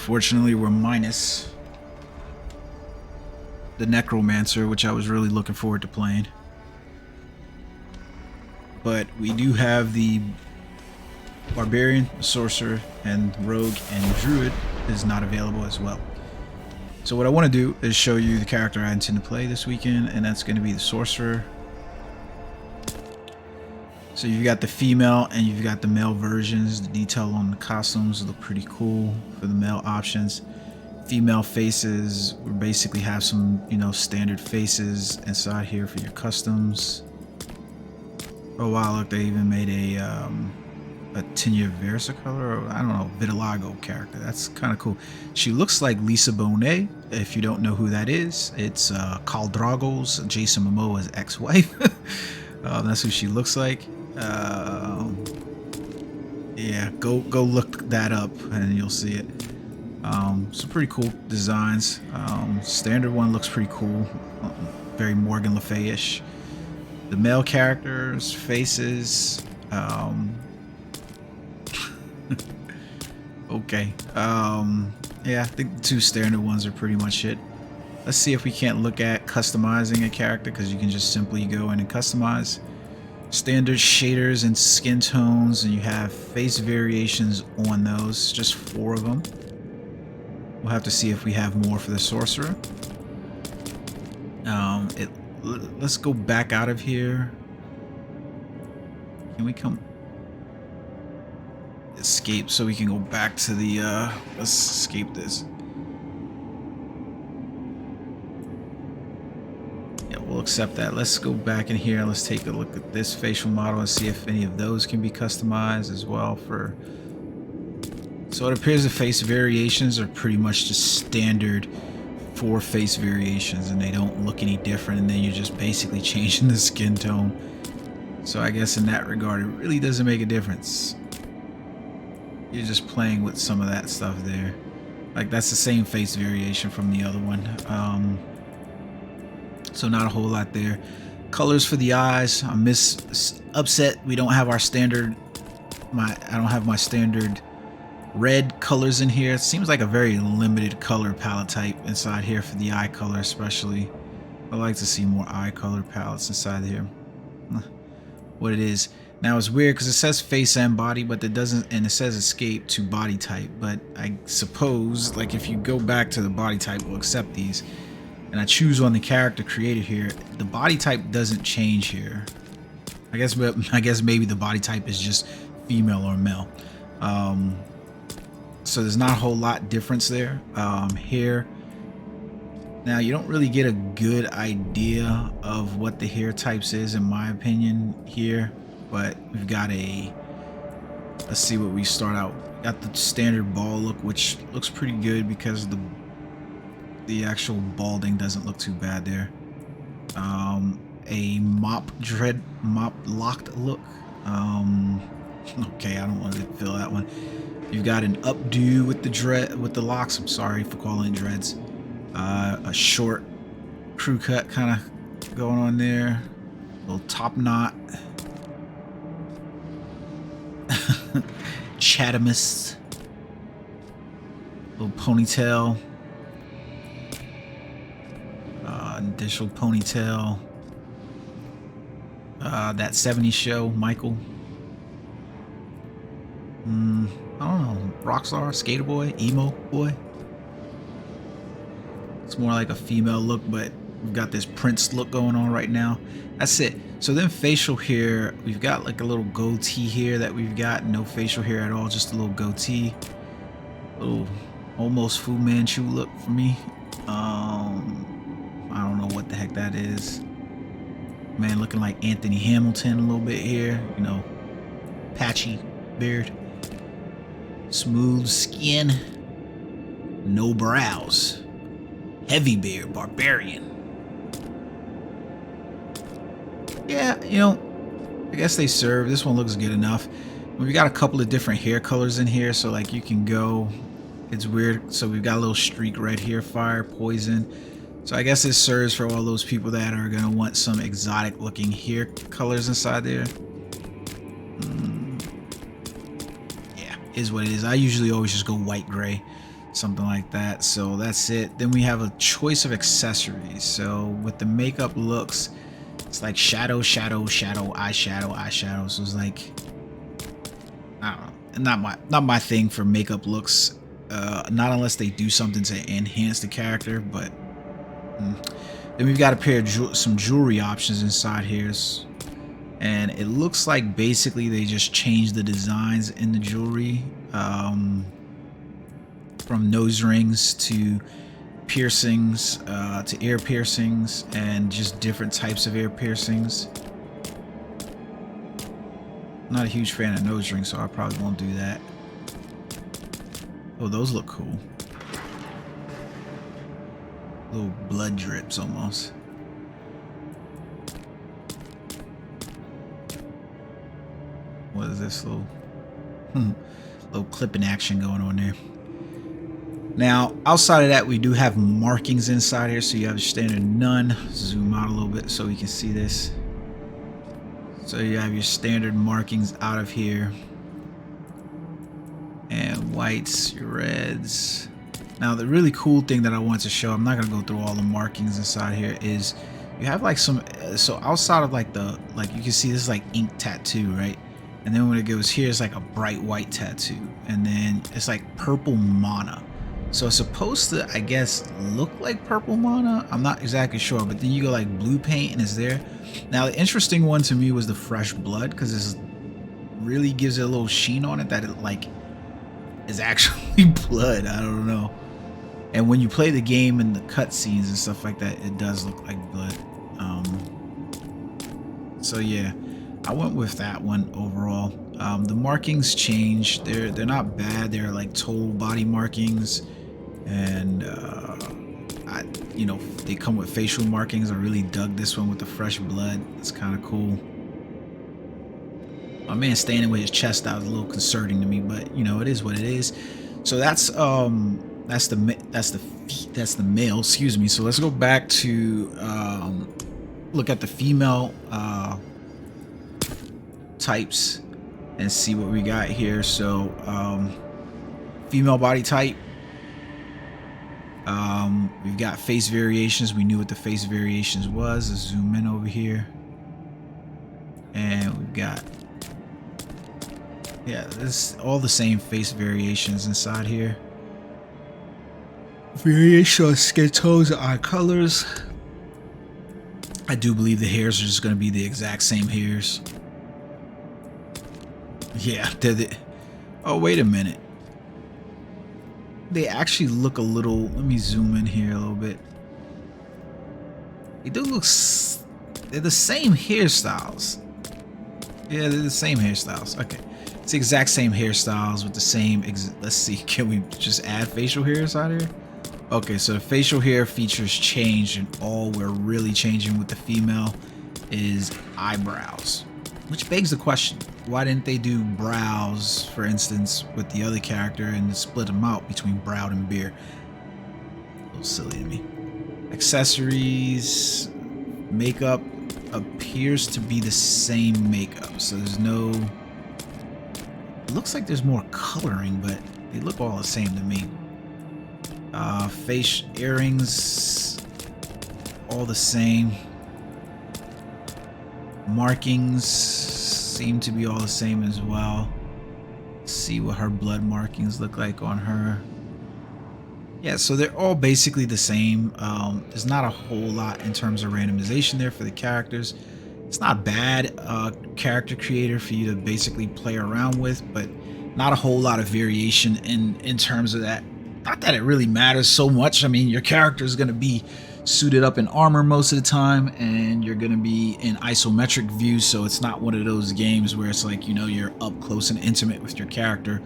Unfortunately, we're minus the Necromancer, which I was really looking forward to playing. But we do have the Barbarian, Sorcerer, and Rogue, and Druid is not available as well. So what I want to do is show you the character I intend to play this weekend, and that's going to be the Sorcerer. So you've got the female and you've got the male versions. The detail on the costumes look pretty cool for the male options. Female faces, we basically have some, standard faces inside here for your customs. Oh wow, look, they even made a Tinia Versa color, or I don't know, Vitiligo character. That's kind of cool. She looks like Lisa Bonet. If you don't know who that is, it's Khal Drogo's, Jason Momoa's ex-wife. That's who she looks like. Yeah, go look that up and you'll see it. Some pretty cool designs. Standard one looks pretty cool, very Morgan Le Fay-ish. The male characters, faces, okay. Yeah, I think the two standard ones are pretty much it. Let's see if we can't look at customizing a character, because you can just simply go in and customize. Standard shaders and skin tones, and you have face variations on those, just 4 of them. We'll have to see if we have more for the Sorcerer. Let's go back out of here. Can we come escape so we can go back to the let's escape this. Yeah, we'll accept that. Let's go back in here. Let's take a look at this facial model and see if any of those can be customized as well. So it appears the face variations are pretty much just standard 4 face variations, and they don't look any different, and then you're just basically changing the skin tone. So I guess in that regard, it really doesn't make a difference. You're just playing with some of that stuff there. Like, that's the same face variation from the other one. So not a whole lot there. Colors for the eyes. I'm upset we don't have our standard. I don't have my standard red colors in here. It seems like a very limited color palette type inside here for the eye color, especially. I'd like to see more eye color palettes inside here. What it is now is weird because it says face and body, but it doesn't, and it says escape to body type. But I suppose, like, if you go back to the body type, we'll accept these, and I choose on the character created here, the body type doesn't change here. I guess maybe the body type is just female or male. So there's not a whole lot difference there. Here, now you don't really get a good idea of what the hair types is, in my opinion, here. But we've got let's see what we start out. Got the standard ball look, which looks pretty good because the actual balding doesn't look too bad there. A mop locked look. Okay, I don't want to fill that one. You've got an updo with the locks. I'm sorry for calling it dreads. A short crew cut kind of going on there. A little top knot. Chatamus. Little ponytail. Additional ponytail. That 70s show, Michael. I don't know, rockstar, skater boy, emo boy. It's more like a female look, but we've got this Prince look going on right now. That's it. So then facial here, we've got like a little goatee here that we've got. No facial hair at all, just a little goatee. Little almost Fu Manchu look for me. I don't know what the heck that is. Man, looking like Anthony Hamilton a little bit here. Patchy beard. Smooth skin, no brows, heavy beard, barbarian. Yeah, I guess they serve. This one looks good enough. We've got a couple of different hair colors in here, so like you can go, it's weird. So we've got a little streak red here, fire, poison. So I guess it serves for all those people that are gonna want some exotic looking hair colors inside there. Is what it is. I usually always just go white gray. something like that. So that's it. Then we have a choice of accessories. So with the makeup looks, it's like shadow, shadow, shadow, eyeshadow, eyeshadow. So it's like, I don't know, not my thing for makeup looks. Not unless they do something to enhance the character. But then we've got a pair of some jewelry options inside here. And it looks like basically they just changed the designs in the jewelry, from nose rings to piercings, to ear piercings, and just different types of ear piercings. Not a huge fan of nose rings, so I probably won't do that. Oh, those look cool. Little blood drips almost. What is this little clipping action going on there? Now, outside of that, we do have markings inside here. So you have your standard none. Zoom out a little bit so we can see this. So you have your standard markings out of here. And whites, your reds. Now, the really cool thing that I want to show, I'm not going to go through all the markings inside here, is you have like some, so outside of like you can see this is like ink tattoo, right? And then when it goes here, it's like a bright white tattoo. And then it's like purple mana. So it's supposed to, I guess, look like purple mana. I'm not exactly sure, but then you go like blue paint and it's there. Now, the interesting one to me was the fresh blood, because this really gives it a little sheen on it that it like is actually blood. I don't know. And when you play the game and the cutscenes and stuff like that, it does look like blood. So yeah, I went with that one overall. The markings changed. They're not bad. They're like total body markings. And you know, they come with facial markings. I really dug this one with the fresh blood. It's kind of cool. My man standing with his chest out was a little concerning to me, but you know, it is what it is. So that's the male, excuse me. So let's go back to look at the female types and see what we got here. So female body type. We've got face variations. We knew what the face variations was. Let's zoom in over here. And we've got, yeah, this all the same face variations inside here. Variation on skin tones and eye colors. I do believe the hairs are just going to be the exact same hairs. Yeah, oh, wait a minute. They actually look a little, let me zoom in here a little bit. They do look, they're the same hairstyles. Yeah, they're the same hairstyles. Okay. It's the exact same hairstyles with the same, let's see, can we just add facial hairs out here? Okay, so the facial hair features changed, and all we're really changing with the female is eyebrows. Which begs the question, why didn't they do brows, for instance, with the other character and split them out between brow and beard? A little silly to me. Accessories, makeup appears to be the same makeup. So there's no, it looks like there's more coloring, but they look all the same to me. Face earrings, all the same. Markings seem to be all the same as well. Let's see what her blood markings look like on her. Yeah, so they're all basically the same. There's not a whole lot in terms of randomization there for the characters. It's not bad character creator for you to basically play around with, but not a whole lot of variation in terms of that. Not that it really matters so much. I mean, your character is going to be suited up in armor most of the time, and you're going to be in isometric view, so it's not one of those games where it's like, you know, you're up close and intimate with your character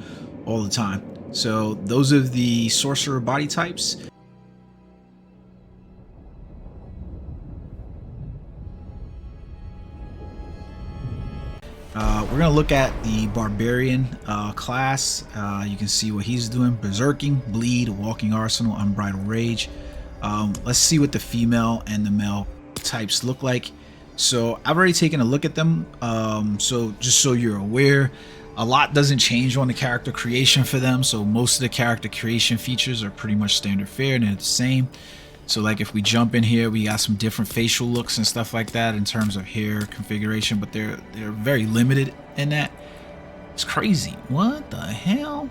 all the time. So those are the sorcerer body types. We're going to look at the barbarian class. You can see what he's doing: berserking, bleed, walking arsenal, unbridled rage. Let's see what the female and the male types look like. So I've already taken a look at them. So just so you're aware, A lot doesn't change on the character creation for them, so most of the character creation features are pretty much standard fare and they're the same. So like if we jump in here, we got some different facial looks and stuff like that in terms of hair configuration, but they're very limited in that. It's crazy. What the hell?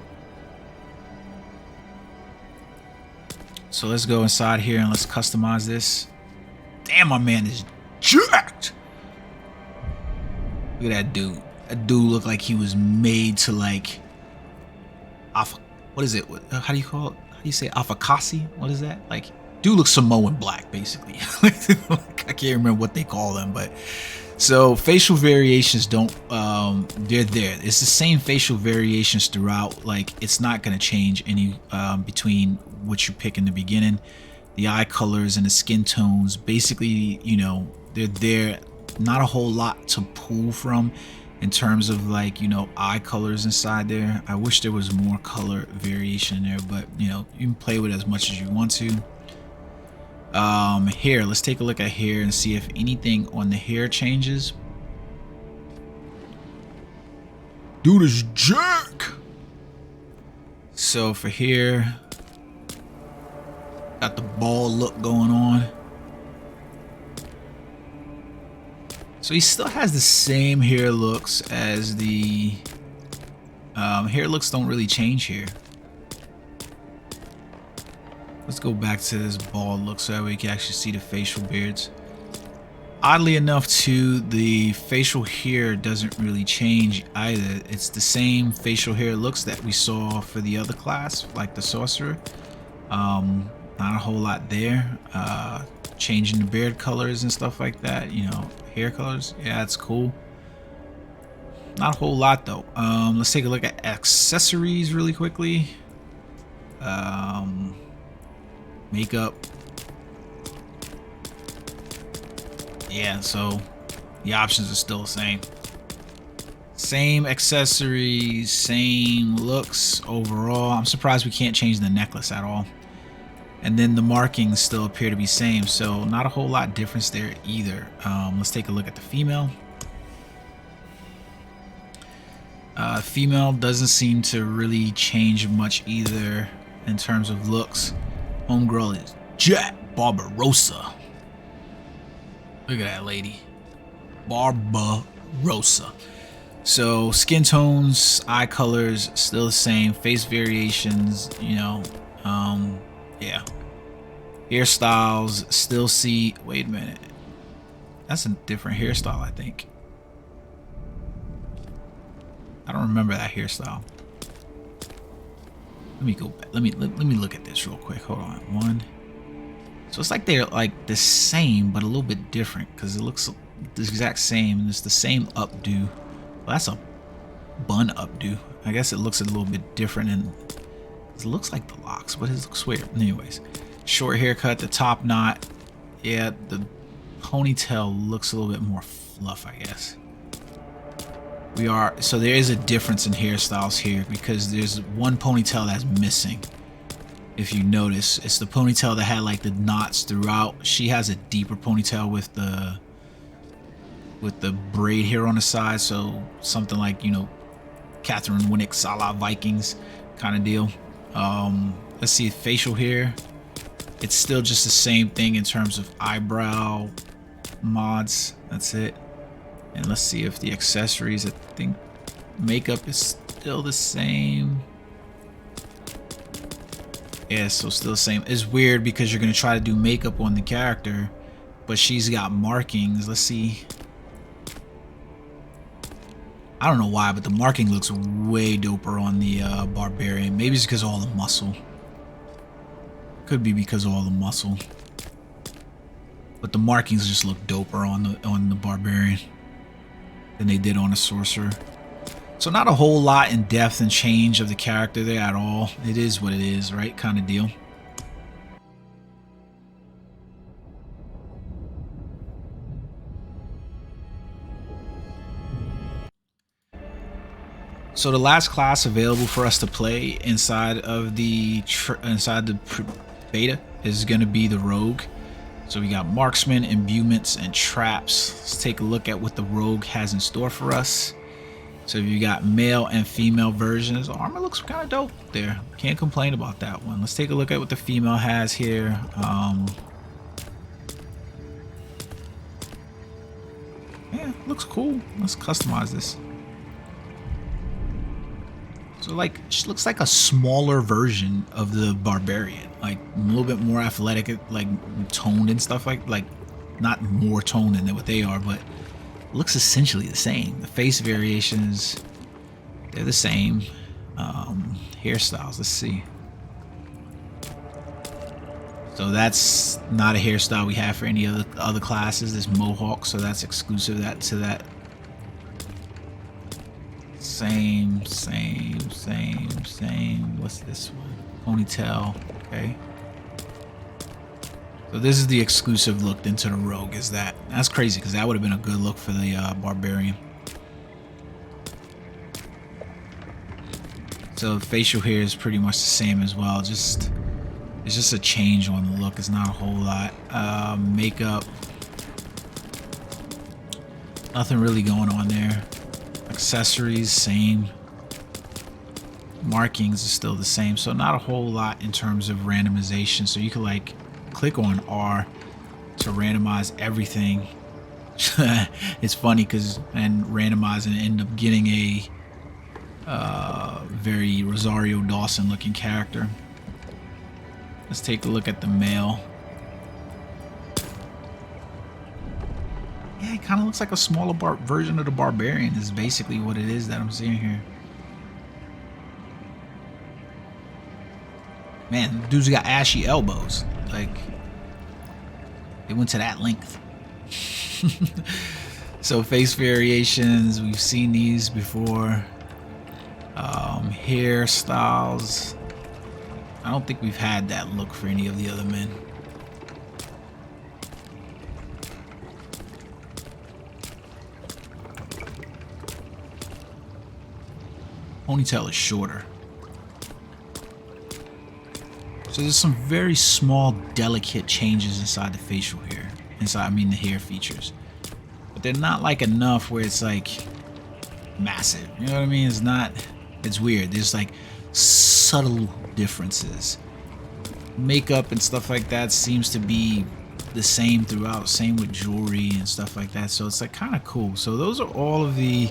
So let's go inside here and let's customize this. Damn, my man is jacked. Look at that dude. That dude looked like he was made to like what is it? How do you call it? How do you say afakasi? What is that? Like, dude looks Samoan black, basically. I can't remember what they call them, but so facial variations don't they're there. It's the same facial variations throughout. Like, it's not gonna change any between what you pick in the beginning. The eye colors and the skin tones, basically, you know, they're there. Not a whole lot to pull from in terms of, like, you know, eye colors inside there. I wish there was more color variation in there, but you know, you can play with it as much as you want to. Hair, let's take a look at hair and see if anything on the hair changes. Dude is jerk. So for hair, got the ball look going on. So he still has the same hair looks as the hair looks don't really change here. Let's go back to this bald look so that we can actually see the facial beards. Oddly enough, too, the facial hair doesn't really change either. It's the same facial hair looks that we saw for the other class, like the sorcerer. Not a whole lot there. Changing the beard colors and stuff like that, you know, hair colors. Yeah, it's cool. Not a whole lot though. Let's take a look at accessories really quickly. Makeup. Yeah, so the options are still the same. Same accessories, same looks overall. I'm surprised we can't change the necklace at all. And then the markings still appear to be same, so not a whole lot difference there either. Let's take a look at the female. Female doesn't seem to really change much either in terms of looks. Homegirl is Jack Barbarossa. Look at that lady. Barbarossa. So skin tones, eye colors, still the same. Face variations, you know, yeah. Hairstyles, still see, wait a minute. That's a different hairstyle, I think. I don't remember that hairstyle. Let me go back. Let me look at this real quick. Hold on. One. So it's like they're like the same, but a little bit different because it looks the exact same and it's the same updo. Well, that's a bun updo. I guess it looks a little bit different and it looks like the locks, but it looks weird. Anyways, short haircut, the top knot. Yeah, the ponytail looks a little bit more fluff, I guess. So there is a difference in hairstyles here because there's one ponytail that's missing. If you notice, it's the ponytail that had like the knots throughout. She has a deeper ponytail with the braid here on the side, so something like, you know, Catherine Winnick's a la Vikings kind of deal. Let's see, facial hair. It's still just the same thing in terms of eyebrow mods. That's it. And let's see if the accessories, I think makeup is still the same. Yeah, so still the same. It's weird because you're gonna try to do makeup on the character, but she's got markings. Let's see. I don't know why, but the marking looks way doper on the barbarian. Maybe it's because of all the muscle. Could be because of all the muscle. But the markings just look doper on the barbarian than they did on the sorcerer. So not a whole lot in depth and change of the character there at all. It is what it is, right? Kind of deal. So the last class available for us to play inside of the beta is going to be the rogue. So we got marksman, imbuements, and traps. Let's take a look at what the rogue has in store for us. So you got male and female versions. Armor looks kind of dope there. Can't complain about that one. Let's take a look at what the female has here. Yeah, looks cool. Let's customize this. So like, she looks like a smaller version of the barbarian, like a little bit more athletic, like toned and stuff like not more toned than what they are, but looks essentially the same. The face variations, they're the same. Hairstyles, let's see. So that's not a hairstyle we have for any other classes. This mohawk, so that's exclusive to that. Same. What's this one? Ponytail. Okay. So this is the exclusive look into the rogue. Is that? That's crazy because that would have been a good look for the barbarian. So facial hair is pretty much the same as well. It's just a change on the look. It's not a whole lot. Makeup. Nothing really going on there. Accessories, same. Markings is still the same, so not a whole lot in terms of randomization. So you can like click on R to randomize everything. It's funny because randomize and end up getting a very Rosario Dawson looking character. Let's take a look at the male. Yeah, it kind of looks like a smaller version of the barbarian is basically what it is that I'm seeing here. Man, dude's got ashy elbows. Like, they went to that length. So face variations, we've seen these before. Hairstyles. I don't think we've had that look for any of the other men. Ponytail is shorter. So there's some very small, delicate changes inside the facial hair. I mean the hair features. But they're not like enough where it's like massive. You know what I mean? It's not, it's weird. There's like subtle differences. Makeup and stuff like that seems to be the same throughout. Same with jewelry and stuff like that. So it's like kind of cool. So those are all of the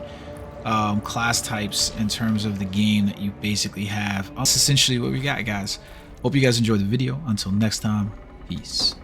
class types in terms of the game that you basically have. That's essentially what we got, guys. Hope you guys enjoyed the video. Until next time, peace.